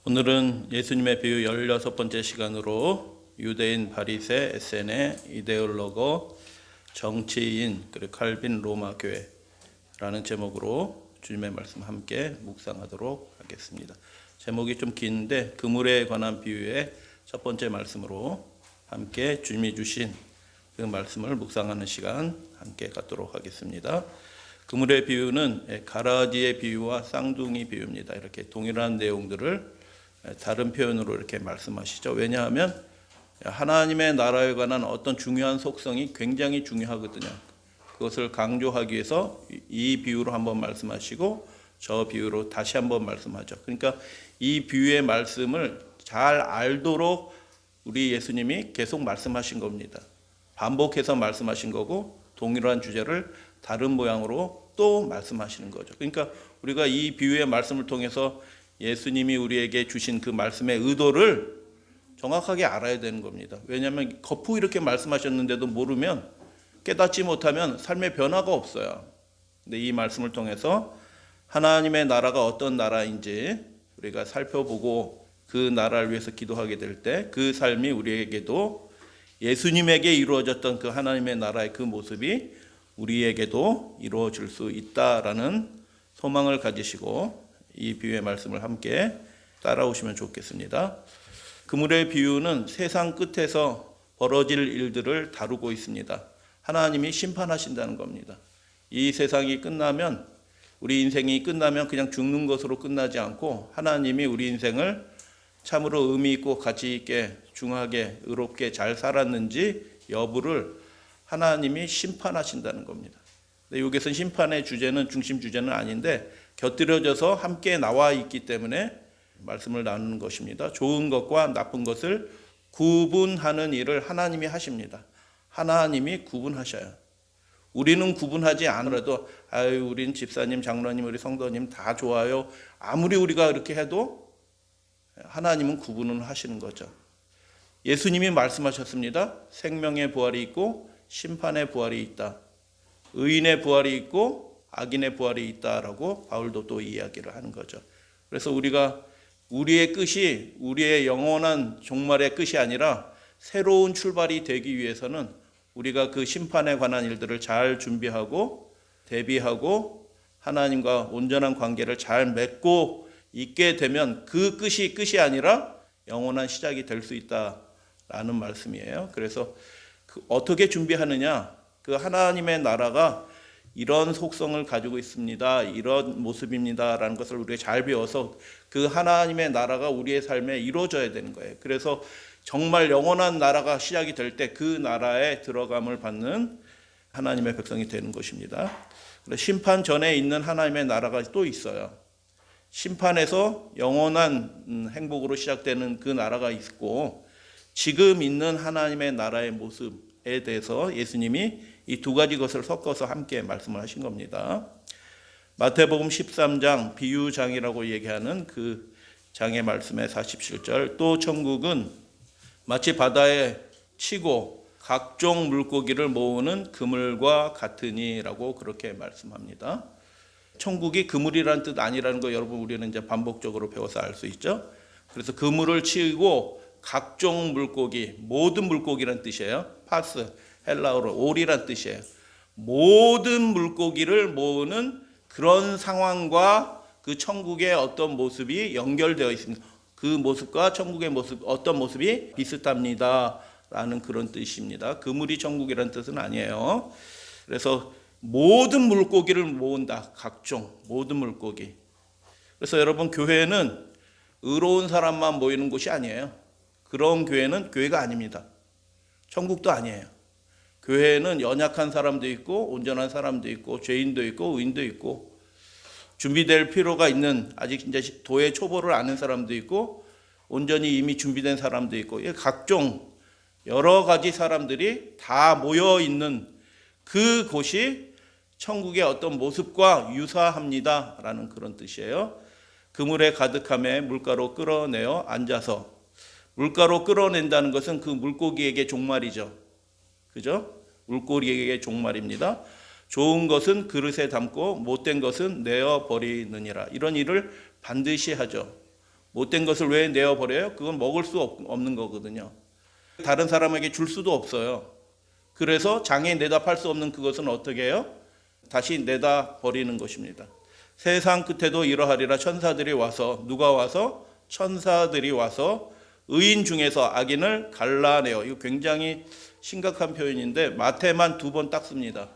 오늘은 예수님의 비유 16번째 시간으로 유대인 바리새 에세네 이데올로거 정치인 그리고 칼빈 로마 교회라는 제목으로 주님의 말씀 함께 묵상하도록 하겠습니다. 제목이 좀 긴데 그물에 관한 비유의 첫 번째 말씀으로 함께 주님이 주신 그 말씀을 묵상하는 시간 함께 갖도록 하겠습니다. 그물의 비유는 가라지의 비유와 쌍둥이 비유입니다. 이렇게 동일한 내용들을 다른 표현으로 이렇게 말씀하시죠. 왜냐하면 하나님의 나라에 관한 어떤 중요한 속성이 굉장히 중요하거든요. 그것을 강조하기 위해서 이 비유로 한번 말씀하시고 저 비유로 다시 한번 말씀하죠. 그러니까 이 비유의 말씀을 잘 알도록 우리 예수님이 계속 말씀하신 겁니다. 반복해서 말씀하신 거고 동일한 주제를 다른 모양으로 또 말씀하시는 거죠. 그러니까 우리가 이 비유의 말씀을 통해서 예수님이 우리에게 주신 그 말씀의 의도를 정확하게 알아야 되는 겁니다. 왜냐하면 거푸 이렇게 말씀하셨는데도 모르면 깨닫지 못하면 삶의 변화가 없어요. 근데 이 말씀을 통해서 하나님의 나라가 어떤 나라인지 우리가 살펴보고 그 나라를 위해서 기도하게 될 때 그 삶이 우리에게도 예수님에게 이루어졌던 그 하나님의 나라의 그 모습이 우리에게도 이루어질 수 있다라는 소망을 가지시고 이 비유의 말씀을 함께 따라오시면 좋겠습니다. 그물의 비유는 세상 끝에서 벌어질 일들을 다루고 있습니다. 하나님이 심판하신다는 겁니다. 이 세상이 끝나면, 우리 인생이 끝나면 그냥 죽는 것으로 끝나지 않고 하나님이 우리 인생을 참으로 의미 있고 가치 있게 중하게 의롭게 잘 살았는지 여부를 하나님이 심판하신다는 겁니다. 근데 여기서 심판의 주제는 중심 주제는 아닌데 곁들여져서 함께 나와 있기 때문에 말씀을 나누는 것입니다. 좋은 것과 나쁜 것을 구분하는 일을 하나님이 하십니다. 하나님이 구분하셔요. 우리는 구분하지 않으라도 우린 집사님, 장로님, 우리 성도님 다 좋아요. 아무리 우리가 이렇게 해도 하나님은 구분을 하시는 거죠. 예수님이 말씀하셨습니다. 생명의 부활이 있고 심판의 부활이 있다. 의인의 부활이 있고 악인의 부활이 있다라고 바울도 또 이야기를 하는 거죠. 그래서 우리가 우리의 끝이 우리의 영원한 종말의 끝이 아니라 새로운 출발이 되기 위해서는 우리가 그 심판에 관한 일들을 잘 준비하고 대비하고 하나님과 온전한 관계를 잘 맺고 있게 되면 그 끝이 아니라 영원한 시작이 될 수 있다라는 말씀이에요. 그래서 어떻게 준비하느냐? 그 하나님의 나라가 이런 속성을 가지고 있습니다. 이런 모습입니다라는 것을 우리가 잘 배워서 그 하나님의 나라가 우리의 삶에 이루어져야 되는 거예요. 그래서 정말 영원한 나라가 시작이 될 때 그 나라에 들어감을 받는 하나님의 백성이 되는 것입니다. 심판 전에 있는 하나님의 나라가 또 있어요. 심판에서 영원한 행복으로 시작되는 그 나라가 있고 지금 있는 하나님의 나라의 모습에 대해서 예수님이 이 두 가지 것을 섞어서 함께 말씀을 하신 겁니다. 마태복음 13장 비유장이라고 얘기하는 그 장의 말씀의 47절 또 천국은 마치 바다에 치고 각종 물고기를 모으는 그물과 같으니라고 그렇게 말씀합니다. 천국이 그물이라는 뜻 아니라는 거 여러분 우리는 이제 반복적으로 배워서 알 수 있죠. 그래서 그물을 치고 각종 물고기, 모든 물고기라는 뜻이에요. 파스, 헬라어로 올이란 뜻이에요. 모든 물고기를 모으는 그런 상황과 그 천국의 어떤 모습이 연결되어 있습니다. 그 모습과 천국의 모습, 어떤 모습이 비슷합니다. 라는 그런 뜻입니다. 그물이 천국이라는 뜻은 아니에요. 그래서 모든 물고기를 모은다. 각종, 모든 물고기. 그래서 여러분 교회는 의로운 사람만 모이는 곳이 아니에요. 그런 교회는 교회가 아닙니다. 천국도 아니에요. 교회에는 연약한 사람도 있고 온전한 사람도 있고 죄인도 있고 의인도 있고 준비될 필요가 있는 아직 이제 도의 초보를 아는 사람도 있고 온전히 이미 준비된 사람도 있고 각종 여러 가지 사람들이 다 모여 있는 그 곳이 천국의 어떤 모습과 유사합니다라는 그런 뜻이에요. 그물에 가득함에 물가로 끌어내어 앉아서 물가로 끌어낸다는 것은 그 물고기에게 종말이죠. 그죠? 물고기에게 종말입니다. 좋은 것은 그릇에 담고 못된 것은 내어 버리느니라. 이런 일을 반드시 하죠. 못된 것을 왜 내어버려요? 그건 먹을 수 없는 거거든요. 다른 사람에게 줄 수도 없어요. 그래서 장에 내다 팔 수 없는 그것은 어떻게 해요? 다시 내다 버리는 것입니다. 세상 끝에도 이러하리라. 천사들이 와서, 누가 와서? 천사들이 와서 의인 중에서 악인을 갈라내어. 이거 굉장히 심각한 표현인데 마태만 2번 딱 씁니다.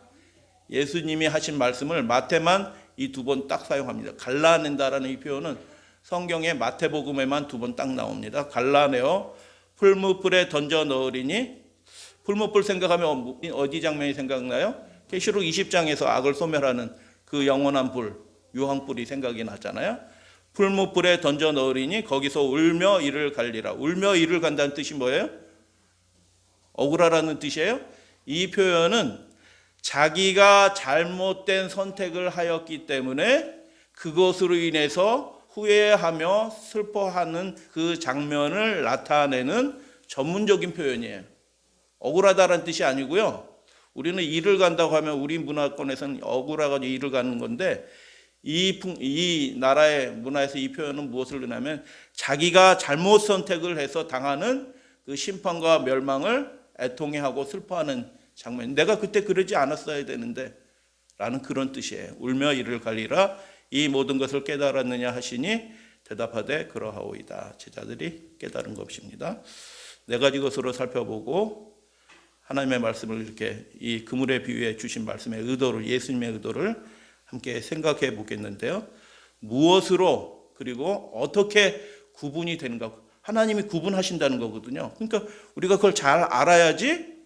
예수님이 하신 말씀을 마태만 이 2번 딱 사용합니다. 갈라낸다라는 이 표현은 성경의 마태복음에만 2번 딱 나옵니다. 갈라내어 풀무불에 던져 넣으리니. 풀무불 생각하면 어디 장면이 생각나요? 계시록 20장에서 악을 소멸하는 그 영원한 불, 유황불이 생각이 나잖아요. 풀무불에 던져 넣으리니 거기서 울며 이를 갈리라. 울며 이를 간다는 뜻이 뭐예요? 억울하라는 뜻이에요. 이 표현은 자기가 잘못된 선택을 하였기 때문에 그것으로 인해서 후회하며 슬퍼하는 그 장면을 나타내는 전문적인 표현이에요. 억울하다라는 뜻이 아니고요. 우리는 일을 간다고 하면 우리 문화권에서는 억울해가지고 일을 가는 건데 이 나라의 문화에서 이 표현은 무엇을 의미하면 자기가 잘못 선택을 해서 당하는 그 심판과 멸망을 애통해하고 슬퍼하는 장면. 내가 그때 그러지 않았어야 되는데 라는 그런 뜻이에요. 울며 이를 갈리라. 이 모든 것을 깨달았느냐 하시니 대답하되 그러하오이다. 제자들이 깨달은 것입니다. 네 가지 것으로 살펴보고 하나님의 말씀을 이렇게 이 그물의 비유에 주신 말씀의 의도를, 예수님의 의도를 함께 생각해 보겠는데요. 무엇으로 그리고 어떻게 구분이 되는가. 하나님이 구분하신다는 거거든요. 그러니까 우리가 그걸 잘 알아야지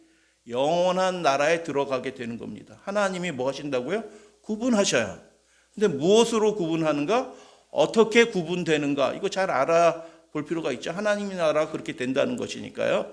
영원한 나라에 들어가게 되는 겁니다. 하나님이 뭐 하신다고요? 구분하셔요. 근데 무엇으로 구분하는가? 어떻게 구분되는가? 이거 잘 알아볼 필요가 있죠. 하나님의 나라가 그렇게 된다는 것이니까요.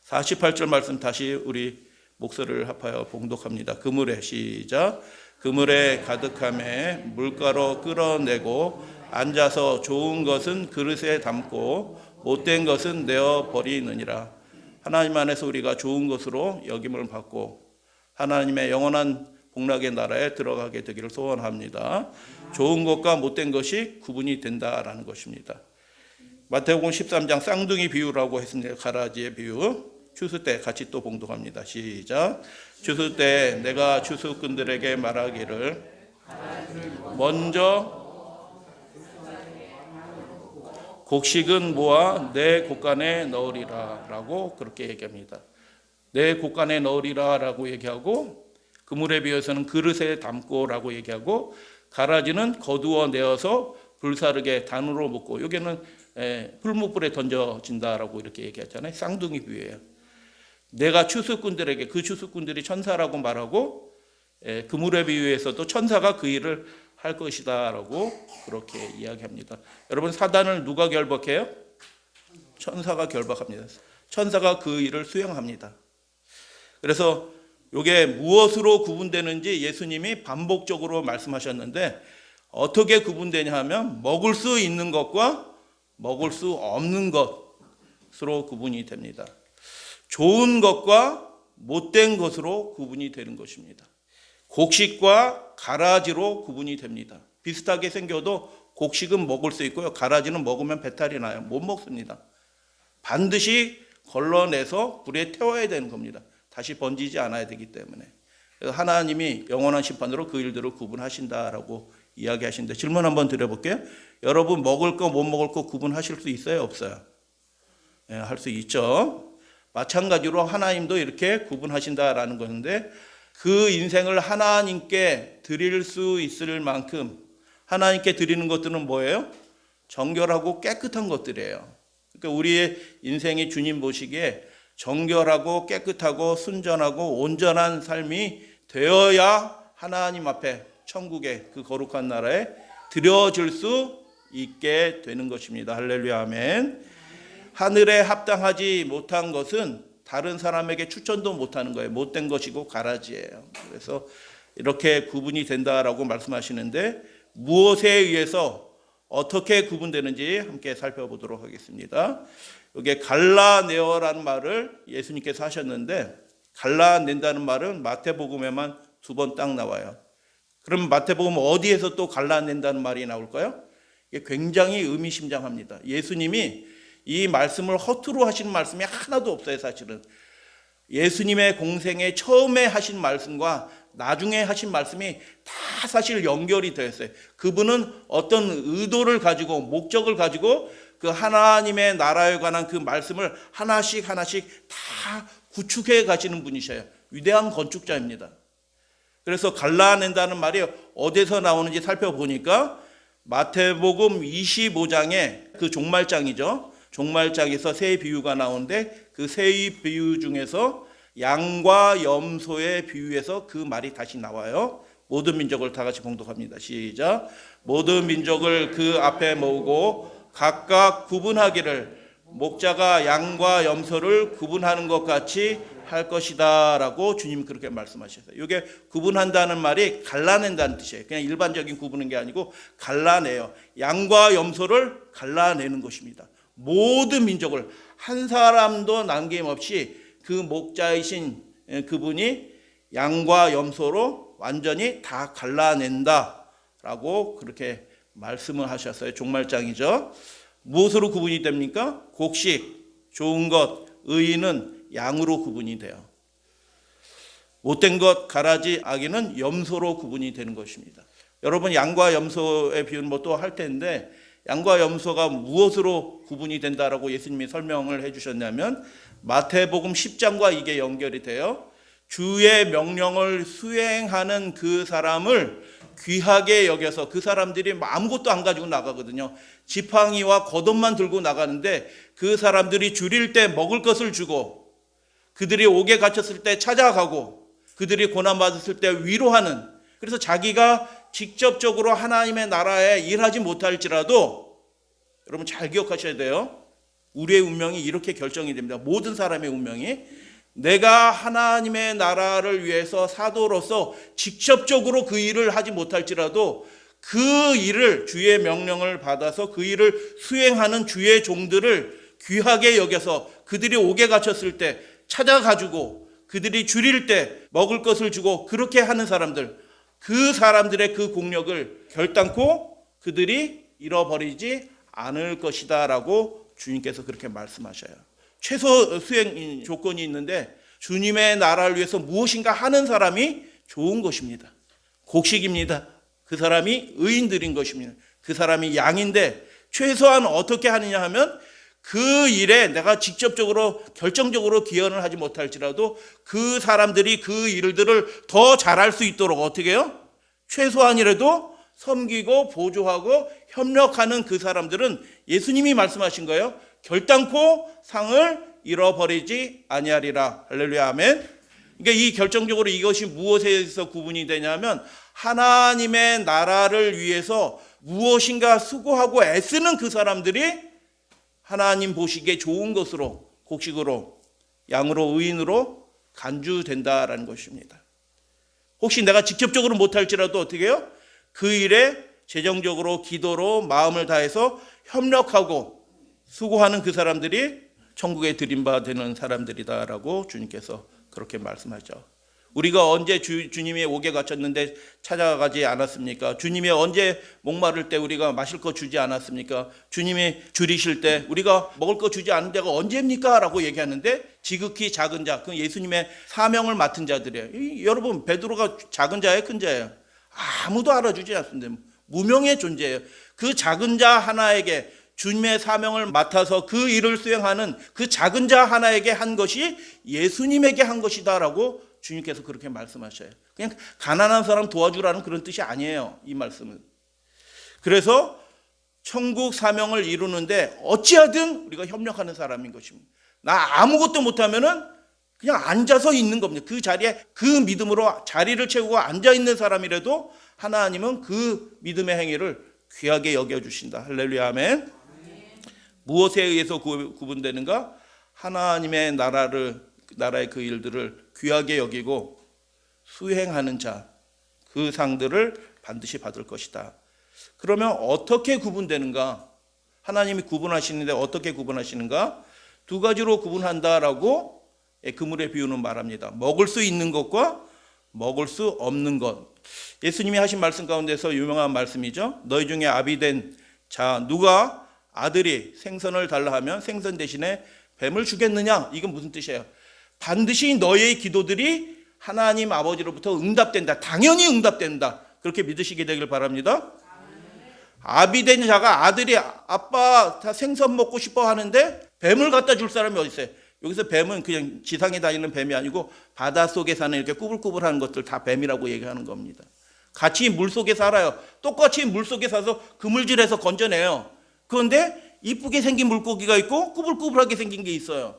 48절 말씀 다시 우리 목소리를 합하여 봉독합니다. 그물에 시작. 그물에 가득함에 물가로 끌어내고 앉아서 좋은 것은 그릇에 담고 못된 것은 내어 버리느니라. 하나님 안에서 우리가 좋은 것으로 여김을 받고 하나님의 영원한 복락의 나라에 들어가게 되기를 소원합니다. 좋은 것과 못된 것이 구분이 된다라는 것입니다. 마태복음 13장 쌍둥이 비유라고 했습니다. 가라지의 비유. 추수 때 같이 또 봉독합니다. 시작. 추수 때 내가 추수꾼들에게 말하기를 먼저 곡식은 모아 내 곡간에 넣으리라 라고 그렇게 얘기합니다. 내 곡간에 넣으리라 라고 얘기하고 그물에 비해서는 그릇에 담고 라고 얘기하고 가라지는 거두어 내어서 불사르게 단으로 묶고 여기는 풀무불에 던져진다라고 이렇게 얘기했잖아요. 쌍둥이 비유예요. 내가 추수꾼들에게 그 추수꾼들이 천사라고 말하고 그물의 비유에서도 천사가 그 일을 할 것이다라고 그렇게 이야기합니다. 여러분 사단을 누가 결박해요? 천사가 결박합니다. 천사가 그 일을 수행합니다. 그래서 이게 무엇으로 구분되는지 예수님이 반복적으로 말씀하셨는데 어떻게 구분되냐 하면 먹을 수 있는 것과 먹을 수 없는 것으로 구분이 됩니다. 좋은 것과 못된 것으로 구분이 되는 것입니다. 곡식과 가라지로 구분이 됩니다. 비슷하게 생겨도 곡식은 먹을 수 있고요. 가라지는 먹으면 배탈이 나요. 못 먹습니다. 반드시 걸러내서 불에 태워야 되는 겁니다. 다시 번지지 않아야 되기 때문에. 그래서 하나님이 영원한 심판으로 그 일들을 구분하신다라고 이야기하시는데 질문 한번 드려볼게요. 여러분 먹을 거 못 먹을 거 구분하실 수 있어요? 없어요? 네, 할 수 있죠. 마찬가지로 하나님도 이렇게 구분하신다라는 것인데 그 인생을 하나님께 드릴 수 있을 만큼 하나님께 드리는 것들은 뭐예요? 정결하고 깨끗한 것들이에요. 그러니까 우리의 인생이 주님 보시기에 정결하고 깨끗하고 순전하고 온전한 삶이 되어야 하나님 앞에 천국의 그 거룩한 나라에 드려질 수 있게 되는 것입니다. 할렐루야 아멘. 하늘에 합당하지 못한 것은 다른 사람에게 추천도 못하는 거예요. 못된 것이고 가라지예요. 그래서 이렇게 구분이 된다라고 말씀하시는데 무엇에 의해서 어떻게 구분되는지 함께 살펴보도록 하겠습니다. 여기에 갈라내어라는 말을 예수님께서 하셨는데 갈라낸다는 말은 마태복음에만 2번 딱 나와요. 그럼 마태복음 어디에서 또 갈라낸다는 말이 나올까요? 이게 굉장히 의미심장합니다. 예수님이 이 말씀을 허투루 하시는 말씀이 하나도 없어요. 사실은 예수님의 공생에 처음에 하신 말씀과 나중에 하신 말씀이 다 사실 연결이 되어 있어요. 그분은 어떤 의도를 가지고 목적을 가지고 그 하나님의 나라에 관한 그 말씀을 하나씩 다 구축해 가시는 분이셔요. 위대한 건축자입니다. 그래서 갈라낸다는 말이 어디서 나오는지 살펴보니까 마태복음 25장에 그 종말장이죠. 종말장에서 새 비유가 나오는데 그 새 비유 중에서 양과 염소의 비유에서 그 말이 다시 나와요. 모든 민족을 다 같이 봉독합니다. 시작. 모든 민족을 그 앞에 모으고 각각 구분하기를 목자가 양과 염소를 구분하는 것 같이 할 것이다 라고 주님 그렇게 말씀하셨어요. 이게 구분한다는 말이 갈라낸다는 뜻이에요. 그냥 일반적인 구분인 게 아니고 갈라내요. 양과 염소를 갈라내는 것입니다. 모든 민족을 한 사람도 남김없이 그 목자이신 그분이 양과 염소로 완전히 다 갈라낸다 라고 그렇게 말씀을 하셨어요. 종말장이죠. 무엇으로 구분이 됩니까? 곡식, 좋은 것, 의인은 양으로 구분이 돼요. 못된 것, 가라지, 악인은 염소로 구분이 되는 것입니다. 여러분 양과 염소의 비유는 뭐 또 할 텐데 양과 염소가 무엇으로 구분이 된다라고 예수님이 설명을 해주셨냐면 마태복음 10장과 이게 연결이 돼요. 주의 명령을 수행하는 그 사람을 귀하게 여겨서 그 사람들이 아무것도 안 가지고 나가거든요. 지팡이와 겉옷만 들고 나가는데 그 사람들이 줄일 때 먹을 것을 주고 그들이 옥에 갇혔을 때 찾아가고 그들이 고난받았을 때 위로하는, 그래서 자기가 직접적으로 하나님의 나라에 일하지 못할지라도 여러분 잘 기억하셔야 돼요. 우리의 운명이 이렇게 결정이 됩니다. 모든 사람의 운명이 내가 하나님의 나라를 위해서 사도로서 직접적으로 그 일을 하지 못할지라도 그 일을 주의 명령을 받아서 그 일을 수행하는 주의 종들을 귀하게 여겨서 그들이 옥에 갇혔을 때 찾아가지고 그들이 줄일 때 먹을 것을 주고 그렇게 하는 사람들, 그 사람들의 그 공력을 결단코 그들이 잃어버리지 않을 것이다 라고 주님께서 그렇게 말씀하셔요. 최소 수행 조건이 있는데 주님의 나라를 위해서 무엇인가 하는 사람이 좋은 것입니다. 곡식입니다. 그 사람이 의인들인 것입니다. 그 사람이 양인데 최소한 어떻게 하느냐 하면 그 일에 내가 직접적으로 결정적으로 기여를 하지 못할지라도 그 사람들이 그 일들을 더 잘할 수 있도록 어떻게 해요? 최소한이라도 섬기고 보조하고 협력하는 그 사람들은 예수님이 말씀하신 거예요. 결단코 상을 잃어버리지 아니하리라. 할렐루야 아멘. 그러니까 이 결정적으로 이것이 무엇에서 구분이 되냐면 하나님의 나라를 위해서 무엇인가 수고하고 애쓰는 그 사람들이 하나님 보시기에 좋은 것으로, 곡식으로, 양으로, 의인으로 간주된다라는 것입니다. 혹시 내가 직접적으로 못할지라도 어떻게 해요? 그 일에 재정적으로, 기도로 마음을 다해서 협력하고 수고하는 그 사람들이 천국에 들인받는 사람들이다라고 주님께서 그렇게 말씀하죠. 우리가 언제 주님이 옥에 갇혔는데 찾아가지 않았습니까? 주님이 언제 목마를 때 우리가 마실 거 주지 않았습니까? 주님이 줄이실 때 우리가 먹을 거 주지 않은 데가 언제입니까? 라고 얘기하는데 지극히 작은 자, 그 예수님의 사명을 맡은 자들이에요. 여러분 베드로가 작은 자예요? 큰 자예요? 아무도 알아주지 않습니다. 무명의 존재예요. 그 작은 자 하나에게 주님의 사명을 맡아서 그 일을 수행하는 그 작은 자 하나에게 한 것이 예수님에게 한 것이다라고 주님께서 그렇게 말씀하셔요. 그냥 가난한 사람 도와주라는 그런 뜻이 아니에요. 이 말씀은. 그래서 천국 사명을 이루는데 어찌하든 우리가 협력하는 사람인 것입니다. 나 아무것도 못하면은 그냥 앉아서 있는 겁니다. 그 자리에 그 믿음으로 자리를 채우고 앉아 있는 사람이라도 하나님은 그 믿음의 행위를 귀하게 여겨주신다. 할렐루야 아멘. 무엇에 의해서 구분되는가? 하나님의 나라의 그 일들을 귀하게 여기고 수행하는 자, 그 상들을 반드시 받을 것이다. 그러면 어떻게 구분되는가? 하나님이 구분하시는데 어떻게 구분하시는가? 두 가지로 구분한다라고 그물의 비유는 말합니다. 먹을 수 있는 것과 먹을 수 없는 것. 예수님이 하신 말씀 가운데서 유명한 말씀이죠. 너희 중에 아비된 자, 누가 아들이 생선을 달라 하면 생선 대신에 뱀을 주겠느냐? 이건 무슨 뜻이에요? 반드시 너의 기도들이 하나님 아버지로부터 응답된다. 당연히 응답된다. 그렇게 믿으시게 되길 바랍니다. 아비 된 자가 아들이 아빠 다 생선 먹고 싶어 하는데 뱀을 갖다 줄 사람이 어디 있어요? 여기서 뱀은 그냥 지상에 다니는 뱀이 아니고 바닷속에 사는 이렇게 꾸불꾸불하는 것들 다 뱀이라고 얘기하는 겁니다. 같이 물속에 살아요. 똑같이 물속에 사서 그물질해서 건져내요. 그런데 이쁘게 생긴 물고기가 있고 꾸불꾸불하게 생긴 게 있어요.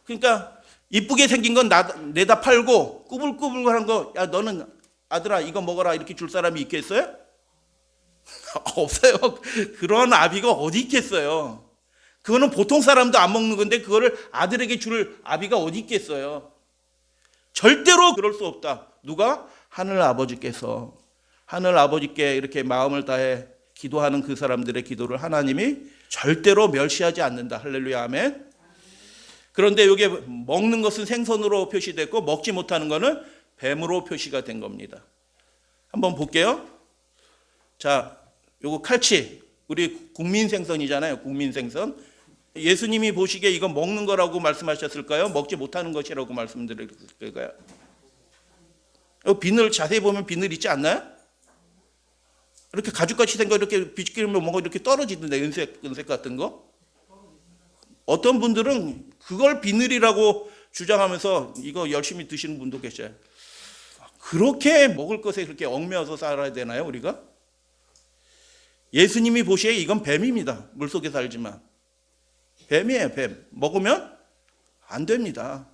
그러니까 이쁘게 생긴 건 내다 팔고 꾸불꾸불한 거, 야 너는 아들아 이거 먹어라 이렇게 줄 사람이 있겠어요? 없어요. 그런 아비가 어디 있겠어요. 그거는 보통 사람도 안 먹는 건데 그거를 아들에게 줄 아비가 어디 있겠어요. 절대로 그럴 수 없다. 누가? 하늘 아버지께 이렇게 마음을 다해 기도하는 그 사람들의 기도를 하나님이 절대로 멸시하지 않는다. 할렐루야 아멘. 그런데 이게 먹는 것은 생선으로 표시됐고 먹지 못하는 것은 뱀으로 표시가 된 겁니다. 한번 볼게요. 자, 요거 칼치, 우리 국민 생선이잖아요. 국민 생선. 예수님이 보시기에 이건 먹는 거라고 말씀하셨을까요? 먹지 못하는 것이라고 말씀드릴까요? 비늘 자세히 보면 비늘 있지 않나요? 이렇게 가죽같이 생겨 이렇게 비치기면 뭔가 이렇게 떨어지던데 은색 같은 거. 어떤 분들은 그걸 비늘이라고 주장하면서 이거 열심히 드시는 분도 계셔요. 그렇게 먹을 것에 그렇게 얽매여서 살아야 되나요, 우리가? 예수님이 보시기에 이건 뱀입니다. 물속에 살지만. 뱀이에요, 뱀. 먹으면 안 됩니다.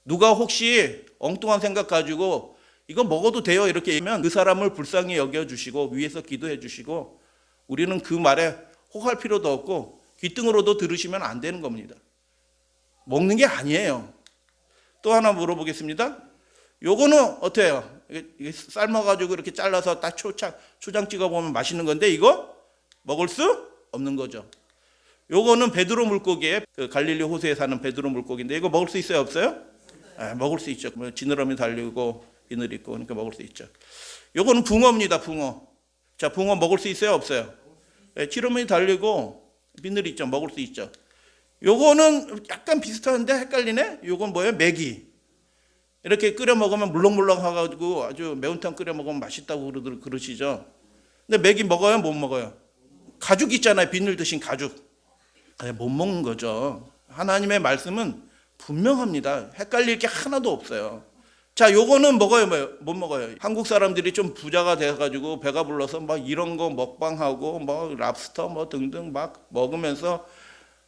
누가 혹시 엉뚱한 생각 가지고 이거 먹어도 돼요 이렇게 하면 그 사람을 불쌍히 여겨주시고 위에서 기도해 주시고 우리는 그 말에 혹할 필요도 없고 귀등으로도 들으시면 안 되는 겁니다. 먹는 게 아니에요. 또 하나 물어보겠습니다. 요거는 어때요? 이게 삶아가지고 이렇게 잘라서 딱 초장 찍어보면 맛있는 건데 이거 먹을 수 없는 거죠. 요거는 베드로 물고기에 그 갈릴리 호수에 사는 베드로 물고기인데 이거 먹을 수 있어요 없어요? 먹을 수 있죠. 지느러미 달리고 비늘 있고 그러니까 먹을 수 있죠. 요거는 붕어입니다. 붕어. 자, 붕어 먹을 수 있어요 없어요? 지느러미 달리고 비늘 있죠. 먹을 수 있죠. 요거는 약간 비슷한데 헷갈리네. 요건 뭐예요? 메기. 이렇게 끓여 먹으면 물렁물렁해가지고 아주 매운탕 끓여 먹으면 맛있다고 그러시죠. 근데 메기 먹어요? 못 먹어요? 가죽 있잖아요. 비늘 드신 가죽. 못 먹는 거죠. 하나님의 말씀은 분명합니다. 헷갈릴 게 하나도 없어요. 자, 요거는 먹어요, 못 먹어요? 한국 사람들이 좀 부자가 돼가지고 배가 불러서 막 이런 거 먹방하고 뭐 랍스터 뭐 등등 막 먹으면서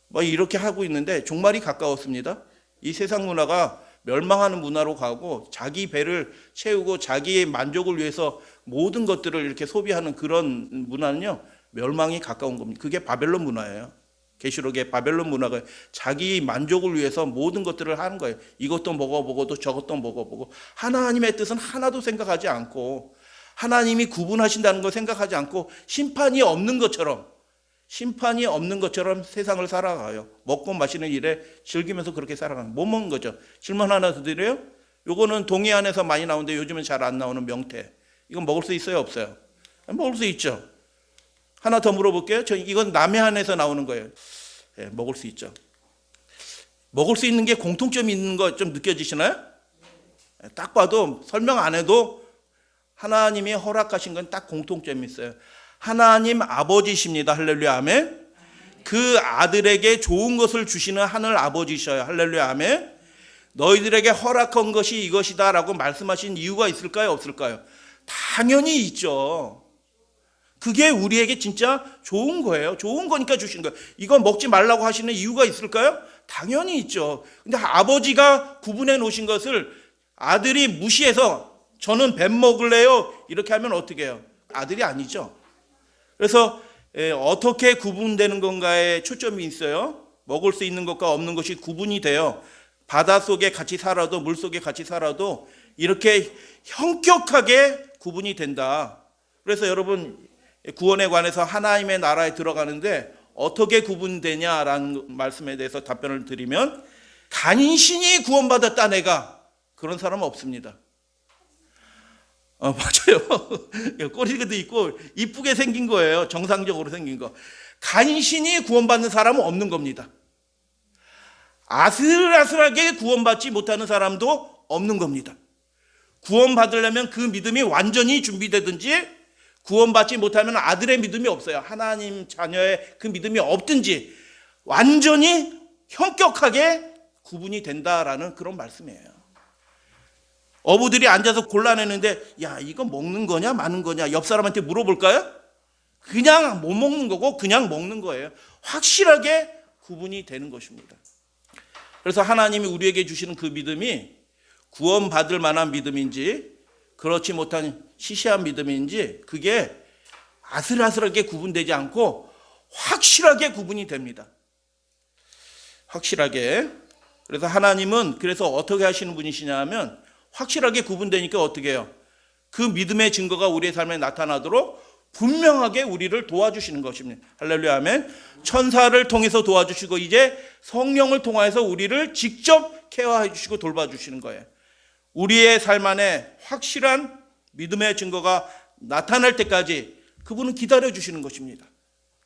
뭐 이렇게 하고 있는데 종말이 가까웠습니다. 이 세상 문화가 멸망하는 문화로 가고 자기 배를 채우고 자기의 만족을 위해서 모든 것들을 이렇게 소비하는 그런 문화는요 멸망이 가까운 겁니다. 그게 바벨론 문화예요. 계시록의 바벨론 문화가 자기 만족을 위해서 모든 것들을 하는 거예요. 이것도 먹어보고 또 저것도 먹어보고 하나님의 뜻은 하나도 생각하지 않고 하나님이 구분하신다는 걸 생각하지 않고 심판이 없는 것처럼 세상을 살아가요. 먹고 마시는 일에 즐기면서 그렇게 살아가는 못 먹는 거죠. 질문 하나 더 드려요. 요거는 동해안에서 많이 나오는데 요즘은 잘 안 나오는 명태. 이건 먹을 수 있어요 없어요? 먹을 수 있죠. 하나 더 물어볼게요. 이건 남해안에서 나오는 거예요. 먹을 수 있죠. 먹을 수 있는 게 공통점이 있는 거 좀 느껴지시나요? 딱 봐도 설명 안 해도 하나님이 허락하신 건 딱 공통점이 있어요. 하나님 아버지십니다. 할렐루야 아멘. 그 아들에게 좋은 것을 주시는 하늘 아버지셔요. 할렐루야 아멘. 너희들에게 허락한 것이 이것이다 라고 말씀하신 이유가 있을까요 없을까요? 당연히 있죠. 그게 우리에게 진짜 좋은 거예요. 좋은 거니까 주신 거예요. 이거 먹지 말라고 하시는 이유가 있을까요? 당연히 있죠. 근데 아버지가 구분해 놓으신 것을 아들이 무시해서 저는 뱀 먹을래요 이렇게 하면 어떻게 해요? 아들이 아니죠. 그래서 어떻게 구분되는 건가에 초점이 있어요. 먹을 수 있는 것과 없는 것이 구분이 돼요. 바닷속에 같이 살아도 물속에 같이 살아도 이렇게 형격하게 구분이 된다. 그래서 여러분 구원에 관해서 하나님의 나라에 들어가는데 어떻게 구분되냐라는 말씀에 대해서 답변을 드리면 간신히 구원받았다 내가 그런 사람은 없습니다. 맞아요. 꼬리도 있고 이쁘게 생긴 거예요. 정상적으로 생긴 거. 간신히 구원받는 사람은 없는 겁니다. 아슬아슬하게 구원받지 못하는 사람도 없는 겁니다. 구원받으려면 그 믿음이 완전히 준비되든지, 구원받지 못하면 아들의 믿음이 없어요. 하나님 자녀의 그 믿음이 없든지 완전히 현격하게 구분이 된다라는 그런 말씀이에요. 어부들이 앉아서 골라내는데, 야, 이거 먹는 거냐 마는 거냐 옆 사람한테 물어볼까요? 그냥 못 먹는 거고 그냥 먹는 거예요. 확실하게 구분이 되는 것입니다. 그래서 하나님이 우리에게 주시는 그 믿음이 구원받을 만한 믿음인지 그렇지 못한 시시한 믿음인지 그게 아슬아슬하게 구분되지 않고 확실하게 구분이 됩니다. 확실하게. 그래서 하나님은 그래서 어떻게 하시는 분이시냐 하면 확실하게 구분되니까 어떻게 해요? 그 믿음의 증거가 우리의 삶에 나타나도록 분명하게 우리를 도와주시는 것입니다. 할렐루야 아멘. 천사를 통해서 도와주시고 이제 성령을 통해서 우리를 직접 케어해 주시고 돌봐주시는 거예요. 우리의 삶 안에 확실한 믿음의 증거가 나타날 때까지 그분은 기다려 주시는 것입니다.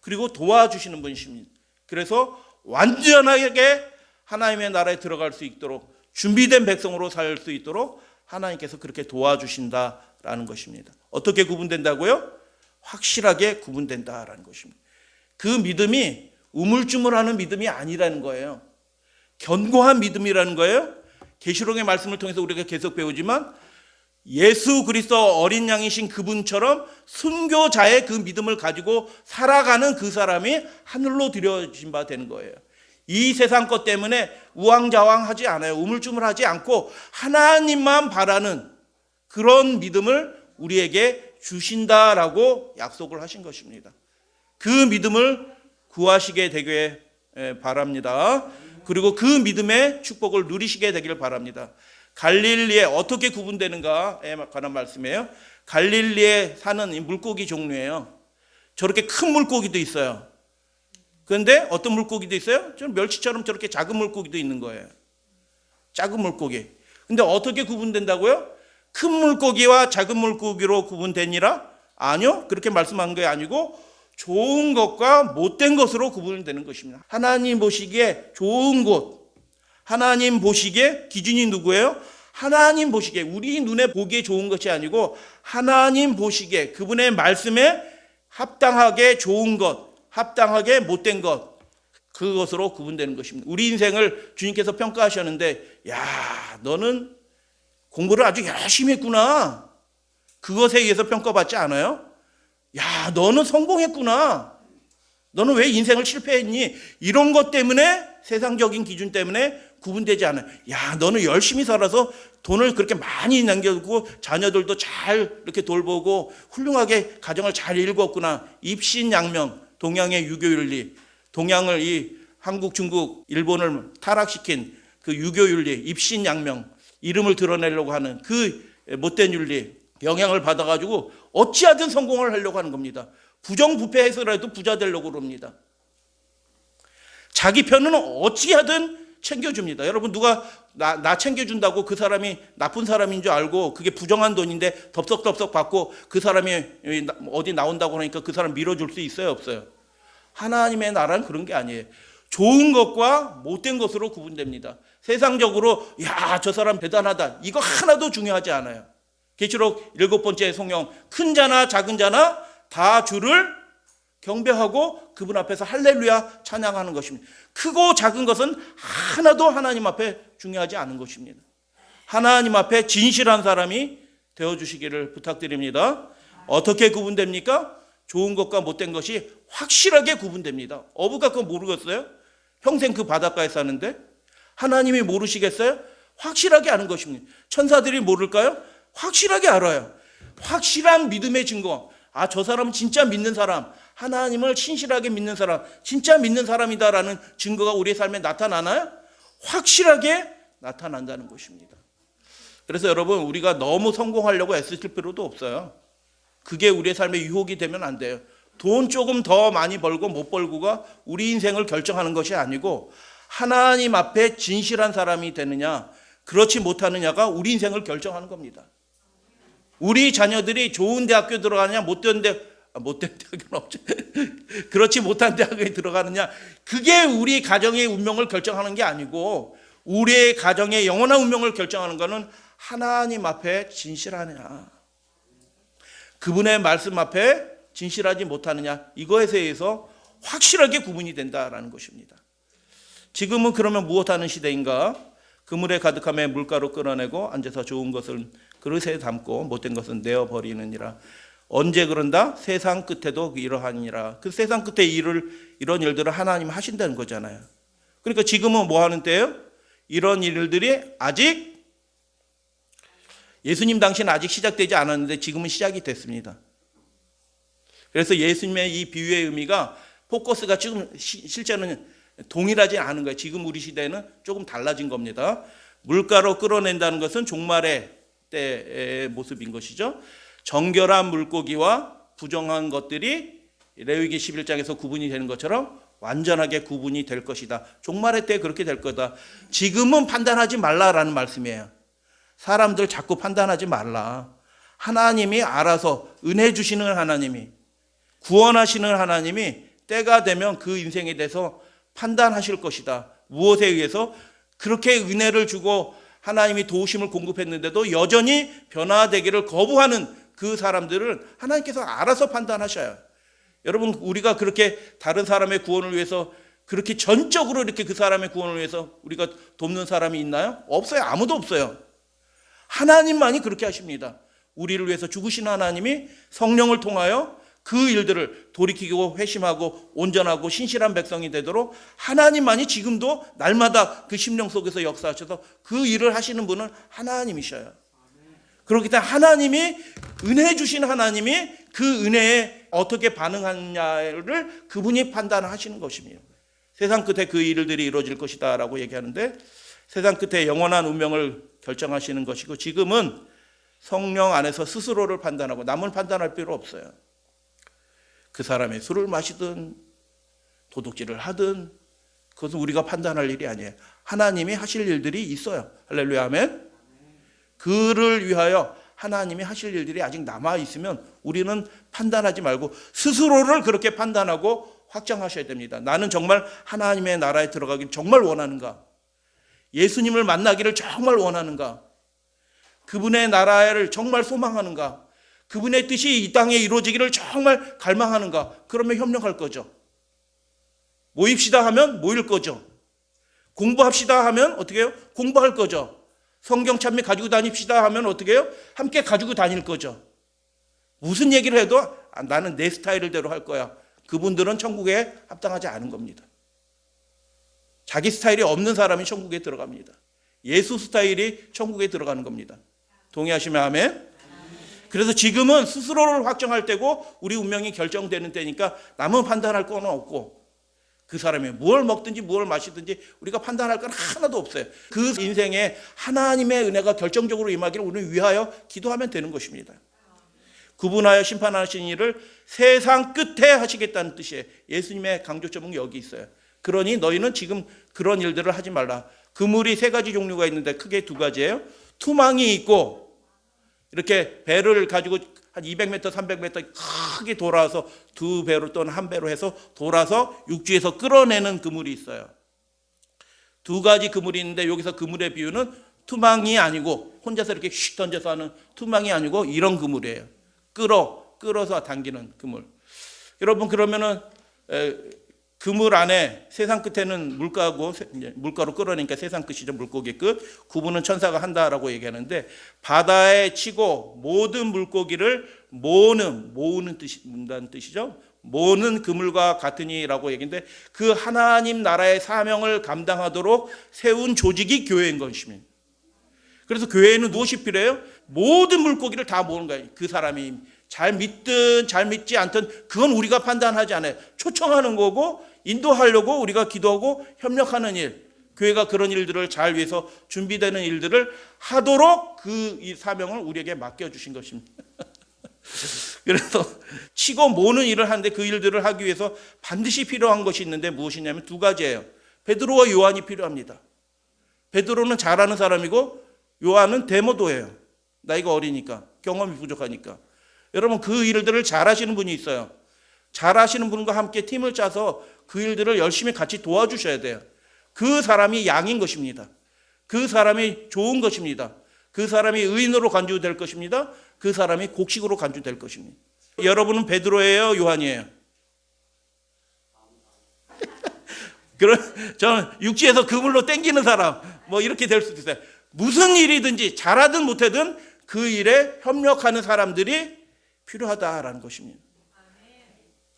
그리고 도와주시는 분이십니다. 그래서 완전하게 하나님의 나라에 들어갈 수 있도록 준비된 백성으로 살 수 있도록 하나님께서 그렇게 도와주신다라는 것입니다. 어떻게 구분된다고요? 확실하게 구분된다라는 것입니다. 그 믿음이 우물쭈물하는 믿음이 아니라는 거예요. 견고한 믿음이라는 거예요. 계시록의 말씀을 통해서 우리가 계속 배우지만 예수 그리스도 어린 양이신 그분처럼 순교자의 그 믿음을 가지고 살아가는 그 사람이 하늘로 들여진 바 되는 거예요. 이 세상 것 때문에 우왕좌왕하지 않아요. 우물쭈물하지 않고 하나님만 바라는 그런 믿음을 우리에게 주신다라고 약속을 하신 것입니다. 그 믿음을 구하시게 되길 바랍니다. 그리고 그 믿음의 축복을 누리시게 되길 바랍니다. 갈릴리에 어떻게 구분되는가에 관한 말씀이에요. 갈릴리에 사는 이 물고기 종류예요. 저렇게 큰 물고기도 있어요. 그런데 어떤 물고기도 있어요? 좀 멸치처럼 저렇게 작은 물고기도 있는 거예요. 작은 물고기. 근데 어떻게 구분된다고요? 큰 물고기와 작은 물고기로 구분되니라? 아니요. 그렇게 말씀한 게 아니고 좋은 것과 못된 것으로 구분되는 것입니다. 하나님 보시기에 좋은 것, 하나님 보시기에 기준이 누구예요? 하나님 보시기에, 우리 눈에 보기에 좋은 것이 아니고 하나님 보시기에 그분의 말씀에 합당하게 좋은 것, 합당하게 못된 것, 그것으로 구분되는 것입니다. 우리 인생을 주님께서 평가하셨는데, 야, 너는 공부를 아주 열심히 했구나. 그것에 의해서 평가받지 않아요? 야, 너는 성공했구나. 너는 왜 인생을 실패했니? 이런 것 때문에, 세상적인 기준 때문에 구분되지 않아요. 야, 너는 열심히 살아서 돈을 그렇게 많이 남겨두고 자녀들도 잘 이렇게 돌보고 훌륭하게 가정을 잘 일궜구나. 입신양명, 동양의 유교윤리, 동양을 이 한국, 중국, 일본을 타락시킨 그 유교윤리, 입신양명, 이름을 드러내려고 하는 그 못된 윤리 영향을 받아가지고 어찌하든 성공을 하려고 하는 겁니다. 부정부패해서라도 부자 되려고 그럽니다. 자기 편은 어찌하든 챙겨줍니다. 여러분, 누가 나 챙겨준다고 그 사람이 나쁜 사람인 줄 알고 그게 부정한 돈인데 덥석덥석 받고 그 사람이 어디 나온다고 하니까 그 사람 밀어줄 수 있어요, 없어요? 하나님의 나라는 그런 게 아니에요. 좋은 것과 못된 것으로 구분됩니다. 세상적으로 야, 저 사람 대단하다, 이거 하나도 중요하지 않아요. 계시록 7번째 성경, 큰 자나 작은 자나 다 주를 경배하고 그분 앞에서 할렐루야 찬양하는 것입니다. 크고 작은 것은 하나도 하나님 앞에 중요하지 않은 것입니다. 하나님 앞에 진실한 사람이 되어주시기를 부탁드립니다. 어떻게 구분됩니까? 좋은 것과 못된 것이 확실하게 구분됩니다. 어부가 그거 모르겠어요? 평생 그 바닷가에 사는데 하나님이 모르시겠어요? 확실하게 아는 것입니다. 천사들이 모를까요? 확실하게 알아요. 확실한 믿음의 증거. 아, 저 사람은 진짜 믿는 사람, 하나님을 신실하게 믿는 사람, 진짜 믿는 사람이다라는 증거가 우리의 삶에 나타나나요? 확실하게 나타난다는 것입니다. 그래서 여러분, 우리가 너무 성공하려고 애쓰실 필요도 없어요. 그게 우리의 삶의 유혹이 되면 안 돼요. 돈 조금 더 많이 벌고 못 벌고가 우리 인생을 결정하는 것이 아니고 하나님 앞에 진실한 사람이 되느냐 그렇지 못하느냐가 우리 인생을 결정하는 겁니다. 우리 자녀들이 좋은 대학교 들어가느냐 못된 대학교는 없죠. 그렇지 못한 대학에 들어가느냐, 그게 우리 가정의 운명을 결정하는 게 아니고 우리의 가정의 영원한 운명을 결정하는 것은 하나님 앞에 진실하느냐, 그분의 말씀 앞에 진실하지 못하느냐, 이거에 대해서 확실하게 구분이 된다라는 것입니다. 지금은 그러면 무엇하는 시대인가? 그물에 가득함에 물가로 끌어내고 앉아서 좋은 것을 그릇에 담고 못된 것은 내어버리느니라. 언제 그런다? 세상 끝에도 이러하니라. 그 세상 끝에 이런 일들을 하나님 하신다는 거잖아요. 그러니까 지금은 뭐 하는 때예요? 이런 일들이 아직 예수님 당시는 아직 시작되지 않았는데 지금은 시작이 됐습니다. 그래서 예수님의 이 비유의 의미가 포커스가 지금 실제는 동일하지 않은 거예요. 지금 우리 시대는 조금 달라진 겁니다. 물가로 끌어낸다는 것은 종말의 때의 모습인 것이죠. 정결한 물고기와 부정한 것들이 레위기 11장에서 구분이 되는 것처럼 완전하게 구분이 될 것이다. 종말의 때 그렇게 될 거다. 지금은 판단하지 말라라는 말씀이에요. 사람들 자꾸 판단하지 말라. 하나님이 알아서 은혜 주시는 하나님이, 구원하시는 하나님이 때가 되면 그 인생에 대해서 판단하실 것이다. 무엇에 의해서? 그렇게 은혜를 주고 하나님이 도우심을 공급했는데도 여전히 변화되기를 거부하는 그 사람들은 하나님께서 알아서 판단하셔요. 여러분, 우리가 그렇게 다른 사람의 구원을 위해서 그렇게 전적으로 이렇게 그 사람의 구원을 위해서 우리가 돕는 사람이 있나요? 없어요. 아무도 없어요. 하나님만이 그렇게 하십니다. 우리를 위해서 죽으신 하나님이 성령을 통하여 그 일들을 돌이키고 회심하고 온전하고 신실한 백성이 되도록 하나님만이 지금도 날마다 그 심령 속에서 역사하셔서 그 일을 하시는 분은 하나님이셔요. 그렇기 때문에 하나님이, 은혜 주신 하나님이 그 은혜에 어떻게 반응하냐를 그분이 판단하시는 것입니다. 세상 끝에 그 일들이 이루어질 것이다 라고 얘기하는데, 세상 끝에 영원한 운명을 결정하시는 것이고, 지금은 성령 안에서 스스로를 판단하고 남을 판단할 필요 없어요. 그 사람이 술을 마시든 도둑질을 하든 그것은 우리가 판단할 일이 아니에요. 하나님이 하실 일들이 있어요. 할렐루야, 아멘. 그를 위하여 하나님이 하실 일들이 아직 남아있으면 우리는 판단하지 말고 스스로를 그렇게 판단하고 확정하셔야 됩니다. 나는 정말 하나님의 나라에 들어가기를 정말 원하는가? 예수님을 만나기를 정말 원하는가? 그분의 나라를 정말 소망하는가? 그분의 뜻이 이 땅에 이루어지기를 정말 갈망하는가? 그러면 협력할 거죠. 모입시다 하면 모일 거죠. 공부합시다 하면 어떻게 해요? 공부할 거죠. 성경 찬미 가지고 다닙시다 하면 어떻게 해요? 함께 가지고 다닐 거죠. 무슨 얘기를 해도 나는 내 스타일대로 할 거야. 그분들은 천국에 합당하지 않은 겁니다. 자기 스타일이 없는 사람이 천국에 들어갑니다. 예수 스타일이 천국에 들어가는 겁니다. 동의하시면 아멘? 그래서 지금은 스스로를 확정할 때고 우리 운명이 결정되는 때니까 남은 판단할 건 없고 그 사람이 뭘 먹든지 뭘 마시든지 우리가 판단할 건 하나도 없어요. 그 인생에 하나님의 은혜가 결정적으로 임하기를 우리는 위하여 기도하면 되는 것입니다. 구분하여 심판하시는 일을 세상 끝에 하시겠다는 뜻이에요. 예수님의 강조점은 여기 있어요. 그러니 너희는 지금 그런 일들을 하지 말라. 그물이 세 가지 종류가 있는데 크게 두 가지예요. 투망이 있고 이렇게 배를 가지고 한 200m, 300m 크게 돌아서 두 배로 또는 한 배로 해서 돌아서 육지에서 끌어내는 그물이 있어요. 두 가지 그물이 있는데 여기서 그물의 비유는 투망이 아니고 혼자서 이렇게 슉 던져서 하는 투망이 아니고 이런 그물이에요. 끌어서 당기는 그물. 여러분, 그러면은 그물 안에 세상 끝에는 물가고, 물가로 끌어내니까 세상 끝이죠. 물고기 끝. 구분은 천사가 한다라고 얘기하는데, 바다에 치고 모든 물고기를 모으는 뜻이죠. 모으는 그물과 같으니라고 얘기인데, 그 하나님 나라의 사명을 감당하도록 세운 조직이 교회인 것입니다. 그래서 교회에는 무엇이 필요해요? 모든 물고기를 다 모으는 거예요. 그 사람이 잘 믿든 잘 믿지 않든 그건 우리가 판단하지 않아요. 초청하는 거고 인도하려고 우리가 기도하고 협력하는 일, 교회가 그런 일들을 잘 위해서 준비되는 일들을 하도록 그 이 사명을 우리에게 맡겨주신 것입니다. 그래서 치고 모는 일을 하는데 그 일들을 하기 위해서 반드시 필요한 것이 있는데 무엇이냐면 두 가지예요. 베드로와 요한이 필요합니다. 베드로는 잘하는 사람이고 요한은 데모도예요. 나이가 어리니까 경험이 부족하니까. 여러분 그 일들을 잘하시는 분이 있어요. 잘하시는 분과 함께 팀을 짜서 그 일들을 열심히 같이 도와주셔야 돼요. 그 사람이 양인 것입니다. 그 사람이 좋은 것입니다. 그 사람이 의인으로 간주될 것입니다. 그 사람이 곡식으로 간주될 것입니다. 여러분은 베드로예요, 요한이에요? 저는 육지에서 그물로 땡기는 사람, 뭐 이렇게 될 수도 있어요. 무슨 일이든지 잘하든 못하든 그 일에 협력하는 사람들이 필요하다라는 것입니다.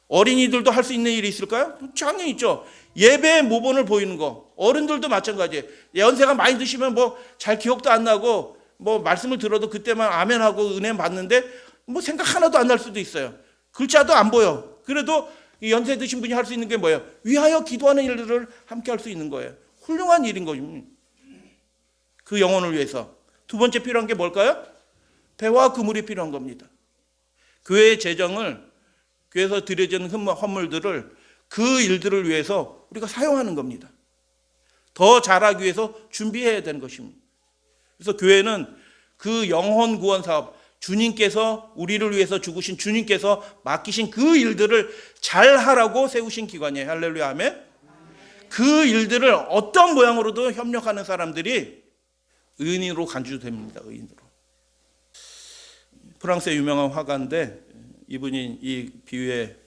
어린이들도 할 수 있는 일이 있을까요? 당연히 있죠. 예배 모본을 보이는 거. 어른들도 마찬가지예요. 연세가 많이 드시면 뭐 잘 기억도 안 나고 뭐 말씀을 들어도 그때만 아멘하고 은혜 받는데 뭐 생각 하나도 안 날 수도 있어요. 글자도 안 보여. 그래도 연세 드신 분이 할 수 있는 게 뭐예요? 위하여 기도하는 일들을 함께 할 수 있는 거예요. 훌륭한 일인 겁니다. 그 영혼을 위해서. 두 번째 필요한 게 뭘까요? 배와 그물이 필요한 겁니다. 교회의 재정을, 교회에서 드려지는 헌물들을 그 일들을 위해서 우리가 사용하는 겁니다. 더 잘하기 위해서 준비해야 되는 것입니다. 그래서 교회는 그 영혼 구원 사업, 주님께서 우리를 위해서 죽으신 주님께서 맡기신 그 일들을 잘 하라고 세우신 기관이에요. 할렐루야, 아멘. 그 일들을 어떤 모양으로도 협력하는 사람들이 의인으로 간주됩니다. 의인으로. 프랑스의 유명한 화가인데 이분이 이 비유의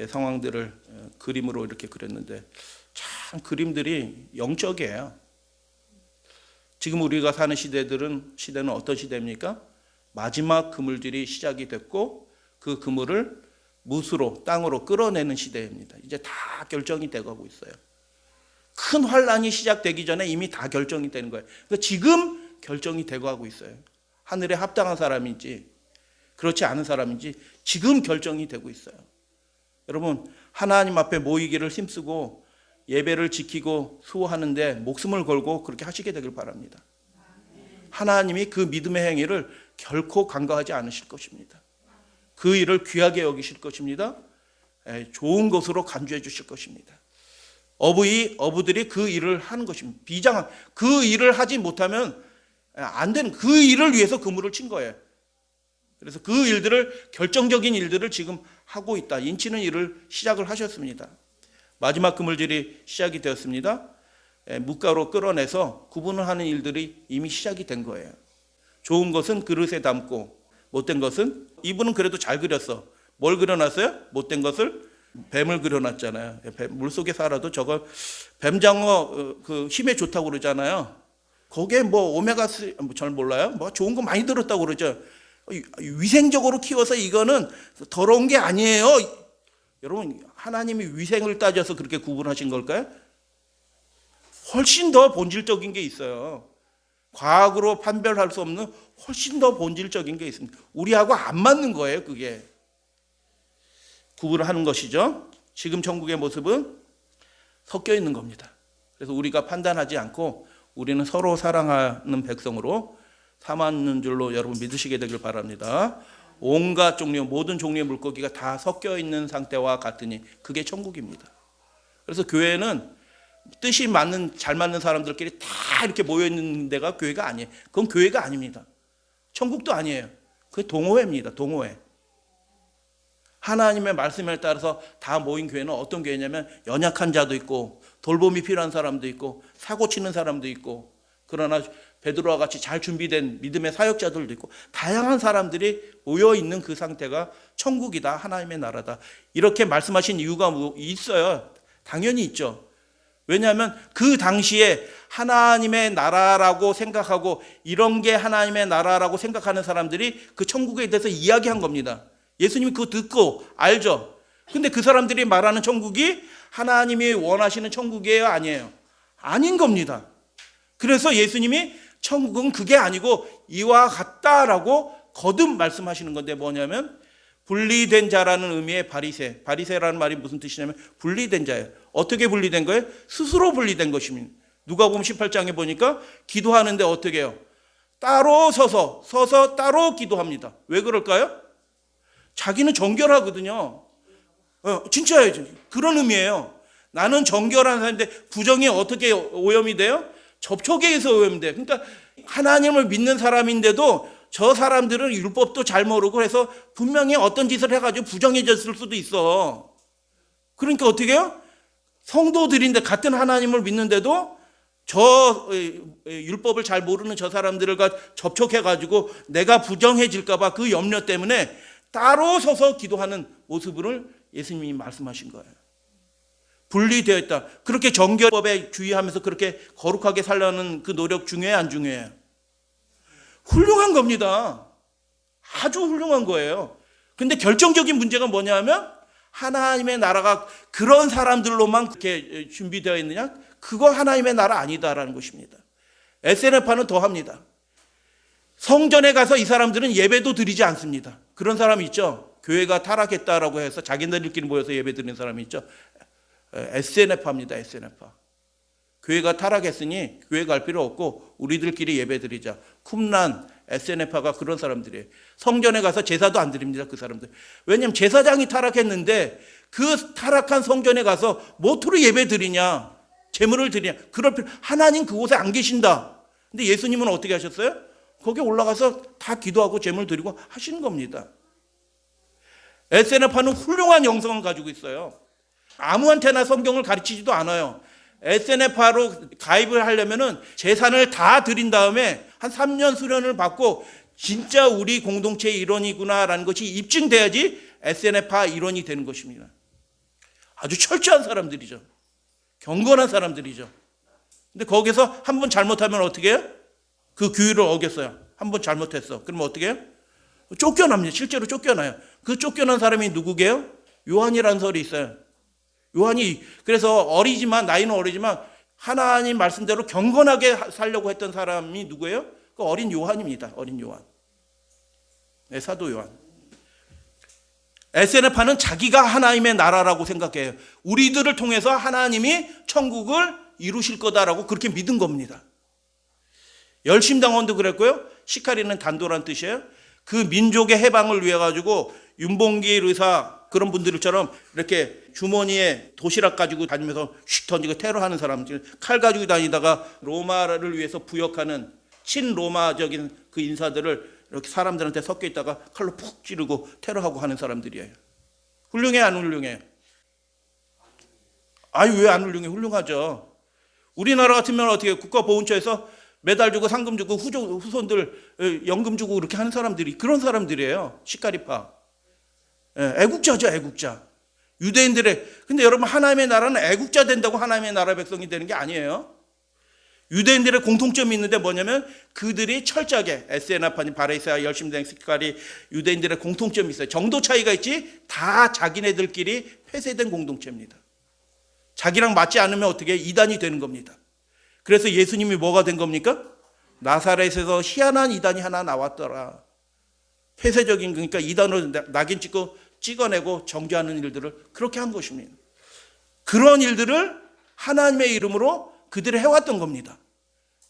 상황들을 그림으로 이렇게 그렸는데 참 그림들이 영적이에요. 지금 우리가 사는 시대는 어떤 시대입니까? 마지막 그물들이 시작이 됐고 그 그물을 무수로 땅으로 끌어내는 시대입니다. 이제 다 결정이 돼가고 있어요. 큰 환란이 시작되기 전에 이미 다 결정이 되는 거예요. 그러니까 지금 결정이 돼가고 있어요. 하늘에 합당한 사람인지 그렇지 않은 사람인지 지금 결정이 되고 있어요. 여러분 하나님 앞에 모이기를 힘쓰고 예배를 지키고 수호하는데 목숨을 걸고 그렇게 하시게 되길 바랍니다. 하나님이 그 믿음의 행위를 결코 간과하지 않으실 것입니다. 그 일을 귀하게 여기실 것입니다. 좋은 것으로 간주해 주실 것입니다. 어부들이 그 일을 하는 것입니다. 비장한 그 일을 하지 못하면 안 되는 그 일을 위해서 그물을 친 거예요. 그래서 그 일들을 결정적인 일들을 지금 하고 있다. 인치는 일을 시작을 하셨습니다. 마지막 그물질이 시작이 되었습니다. 뭇가로 끌어내서 구분을 하는 일들이 이미 시작이 된 거예요. 좋은 것은 그릇에 담고 못된 것은 이분은 그래도 잘 그렸어. 뭘 그려놨어요? 못된 것을 뱀을 그려놨잖아요. 물속에 살아도 저거 뱀장어 그 힘에 좋다고 그러잖아요. 거기에 뭐 오메가3 잘 몰라요. 뭐 좋은 거 많이 들었다고 그러죠. 위생적으로 키워서 이거는 더러운 게 아니에요. 여러분 하나님이 위생을 따져서 그렇게 구분하신 걸까요? 훨씬 더 본질적인 게 있어요. 과학으로 판별할 수 없는 훨씬 더 본질적인 게 있습니다. 우리하고 안 맞는 거예요. 그게 구분을 하는 것이죠. 지금 천국의 모습은 섞여 있는 겁니다. 그래서 우리가 판단하지 않고 우리는 서로 사랑하는 백성으로 삼았는 줄로 여러분 믿으시게 되길 바랍니다. 온갖 종류 모든 종류의 물고기가 다 섞여 있는 상태와 같으니 그게 천국입니다. 그래서 교회는 뜻이 잘 맞는 사람들끼리 다 이렇게 모여 있는 데가 교회가 아니에요. 그건 교회가 아닙니다. 천국도 아니에요. 그게 동호회입니다. 동호회. 하나님의 말씀에 따라서 다 모인 교회는 어떤 교회냐면 연약한 자도 있고 돌봄이 필요한 사람도 있고 사고 치는 사람도 있고 그러나 베드로와 같이 잘 준비된 믿음의 사역자들도 있고 다양한 사람들이 모여 있는 그 상태가 천국이다. 하나님의 나라다. 이렇게 말씀하신 이유가 있어요. 당연히 있죠. 왜냐하면 그 당시에 하나님의 나라라고 생각하고 이런 게 하나님의 나라라고 생각하는 사람들이 그 천국에 대해서 이야기한 겁니다. 예수님이 그거 듣고 알죠. 근데 그 사람들이 말하는 천국이 하나님이 원하시는 천국이에요? 아니에요? 아닌 겁니다. 그래서 예수님이 천국은 그게 아니고 이와 같다라고 거듭 말씀하시는 건데 뭐냐면 분리된 자라는 의미의 바리새. 바리새라는 말이 무슨 뜻이냐면 분리된 자예요. 어떻게 분리된 거예요? 스스로 분리된 것입니다. 누가복음 18장에 보니까 기도하는데 어떻게 해요? 따로 서서 따로 기도합니다. 왜 그럴까요? 자기는 정결하거든요. 진짜예요. 그런 의미예요. 나는 정결한 사람인데 부정이 어떻게 오염이 돼요? 접촉에 의해서 오염이 돼요. 그러니까 하나님을 믿는 사람인데도 저 사람들은 율법도 잘 모르고 해서 분명히 어떤 짓을 해가지고 부정해졌을 수도 있어. 그러니까 어떻게 해요? 성도들인데 같은 하나님을 믿는데도 저 율법을 잘 모르는 저 사람들과 접촉해가지고 내가 부정해질까 봐 그 염려 때문에 따로 서서 기도하는 모습을 예수님이 말씀하신 거예요. 분리되어 있다. 그렇게 정결법에 주의하면서 그렇게 거룩하게 살려는 그 노력 중요해요, 안 중요해요? 훌륭한 겁니다. 아주 훌륭한 거예요. 근데 결정적인 문제가 뭐냐면 하나님의 나라가 그런 사람들로만 그렇게 준비되어 있느냐? 그거 하나님의 나라 아니다라는 것입니다. SNF파는 더 합니다. 성전에 가서 이 사람들은 예배도 드리지 않습니다. 그런 사람이 있죠. 교회가 타락했다라고 해서 자기네들끼리 모여서 예배 드리는 사람이 있죠. SNF파입니다. SNF파. 교회가 타락했으니 교회 갈 필요 없고 우리들끼리 예배 드리자. 쿰란 SNF파가 그런 사람들이에요. 성전에 가서 제사도 안 드립니다. 그 사람들. 왜냐하면 제사장이 타락했는데 그 타락한 성전에 가서 뭐토록 예배 드리냐, 제물을 드리냐. 그럴 필요. 하나님 그곳에 안 계신다. 근데 예수님은 어떻게 하셨어요? 거기 올라가서 다 기도하고 제물 드리고 하시는 겁니다. SNF파는 훌륭한 영성을 가지고 있어요. 아무한테나 성경을 가르치지도 않아요. SNF파로 가입을 하려면은 재산을 다 드린 다음에 한 3년 수련을 받고 진짜 우리 공동체의 일원이구나라는 것이 입증돼야지 SNF파 일원이 되는 것입니다. 아주 철저한 사람들이죠. 경건한 사람들이죠. 근데 거기서 한 번 잘못하면 어떻게 해요? 그 규율을 어겼어요. 한 번 잘못했어. 그러면 어떻게 해요? 쫓겨납니다. 실제로 쫓겨나요. 그 쫓겨난 사람이 누구게요? 요한이라는 설이 있어요. 요한이 그래서 어리지만 나이는 어리지만 하나님 말씀대로 경건하게 살려고 했던 사람이 누구예요? 그 어린 요한입니다. 어린 요한. 네, 사도 요한. SNF파는 자기가 하나님의 나라라고 생각해요. 우리들을 통해서 하나님이 천국을 이루실 거다라고 그렇게 믿은 겁니다. 열심당원도 그랬고요. 시카리는 단도란 뜻이에요. 그 민족의 해방을 위해 가지고 윤봉길 의사 그런 분들처럼 이렇게 주머니에 도시락 가지고 다니면서 휙 던지고 테러하는 사람들, 칼 가지고 다니다가 로마를 위해서 부역하는 친로마적인 그 인사들을 이렇게 사람들한테 섞여 있다가 칼로 푹 찌르고 테러하고 하는 사람들이에요. 훌륭해 안 훌륭해? 아유 왜 안 훌륭해? 훌륭하죠. 우리나라 같으면 어떻게 국가보훈처에서 메달 주고 상금 주고 후손들 연금 주고 그렇게 하는 사람들이 그런 사람들이에요. 시카리파. 애국자죠, 애국자. 유대인들의 근데 여러분 하나님의 나라는 애국자 된다고 하나님의 나라 백성이 되는 게 아니에요. 유대인들의 공통점이 있는데 뭐냐면 그들이 철저하게 SNF파니 바리새와 열심당 시카리 유대인들의 공통점이 있어요. 정도 차이가 있지 다 자기네들끼리 폐쇄된 공동체입니다. 자기랑 맞지 않으면 어떻게 이단이 되는 겁니다. 그래서 예수님이 뭐가 된 겁니까? 나사렛에서 희한한 이단이 하나 나왔더라. 폐쇄적인 그러니까 이단으로 낙인 찍어내고 정죄하는 일들을 그렇게 한 것입니다. 그런 일들을 하나님의 이름으로 그들이 해왔던 겁니다.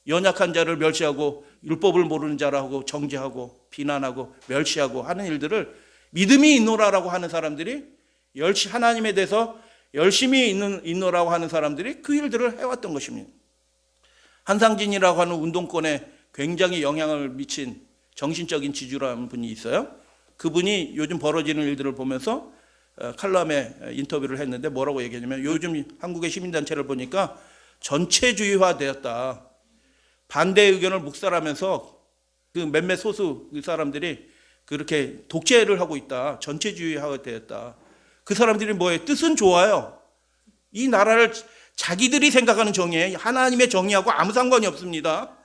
연약한 자를 멸시하고 율법을 모르는 자라고 정죄하고 비난하고 멸시하고 하는 일들을 믿음이 있노라라고 하는 사람들이 하나님에 대해서 열심히 있노라고 하는 사람들이 그 일들을 해왔던 것입니다. 한상진이라고 하는 운동권에 굉장히 영향을 미친 정신적인 지주라는 분이 있어요. 그분이 요즘 벌어지는 일들을 보면서 칼럼에 인터뷰를 했는데 뭐라고 얘기하냐면 요즘 한국의 시민단체를 보니까 전체주의화 되었다. 반대 의견을 묵살하면서 그 몇몇 소수 사람들이 그렇게 독재를 하고 있다. 전체주의화가 되었다. 그 사람들이 뭐예요? 뜻은 좋아요. 이 나라를 자기들이 생각하는 정의에 하나님의 정의하고 아무 상관이 없습니다.